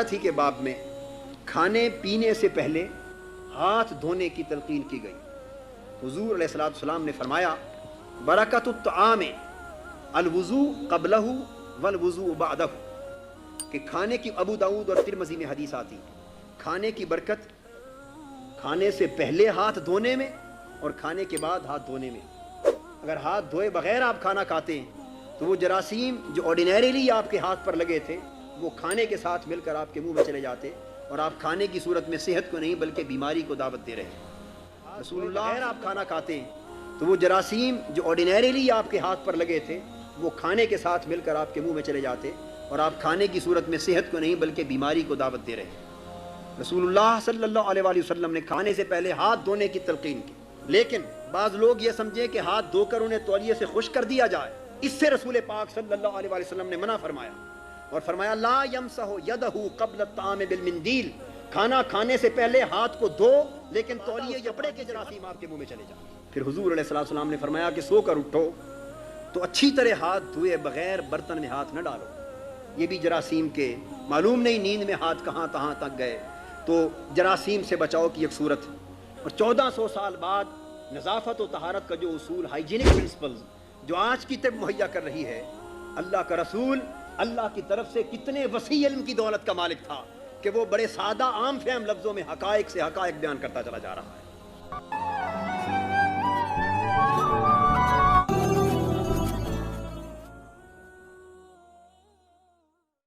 تجارت ہی کے باب میں کھانے پینے سے پہلے ہاتھ دھونے کی تلقین کی گئی۔ حضور علیہ الصلوۃ والسلام نے فرمایا برکت الطعام الوضوء قبلہ والوضوء بعدہ، کہ کھانے کی، ابو داؤد اور ترمذی میں حدیث آتی، کھانے کی برکت کھانے سے پہلے ہاتھ دھونے میں اور کھانے کے بعد ہاتھ دھونے میں۔ اگر ہاتھ دھوئے بغیر آپ کھانا کھاتے ہیں تو وہ جراثیم جو آرڈینریلی آپ کے ہاتھ پر لگے تھے وہ کھانے کے ساتھ مل کر آپ کے منہ میں چلے جاتے، اور آپ کھانے کی صورت میں صحت کو نہیں بلکہ بیماری کو دعوت دے رہے ہیں۔ رسول اللہ، اگر آپ کھانا کھاتے ہیں تو وہ جراثیم جو آرڈینریلی آپ کے ہاتھ پر لگے تھے وہ کھانے کے ساتھ مل کر آپ کے منہ میں چلے جاتے، اور آپ کھانے کی صورت میں صحت کو نہیں بلکہ بیماری کو دعوت دے رہے ہیں۔ رسول اللہ صلی اللہ علیہ وآلہ وسلم نے کھانے سے پہلے ہاتھ دھونے کی تلقین کی، لیکن بعض لوگ یہ سمجھیں کہ ہاتھ دھو کر انہیں تولیے سے خشک کر دیا جائے، اس سے رسول پاک صلی اللہ علیہ وآلہ وسلم نے منع فرمایا، اور فرمایا لا یمسح یدہ قبل الطعام بالمندیل، کھانا کھانے سے پہلے ہاتھ کو دھو لیکن تولیے یا کپڑے کے جراثیم آپ کے منہ میں چلے جائیں۔ پھر حضور علیہ الصلوۃ والسلام نے فرمایا کہ سو کر اٹھو تو اچھی طرح ہاتھ دھوئے بغیر برتن میں ہاتھ نہ ڈالو، یہ بھی جراثیم کے، معلوم نہیں نیند میں ہاتھ کہاں تک گئے، تو جراثیم سے بچاؤ کی ایک صورت۔ اور 1400 سال بعد نظافت و طہارت کا جو اصول، ہائیجینک پرنسپلز جو آج کی طب مہیا کر رہی ہے، اللہ کا رسول اللہ کی طرف سے کتنے وسیع علم کی دولت کا مالک تھا کہ وہ بڑے سادہ عام فہم لفظوں میں حقائق سے حقائق بیان کرتا چلا جا رہا ہے۔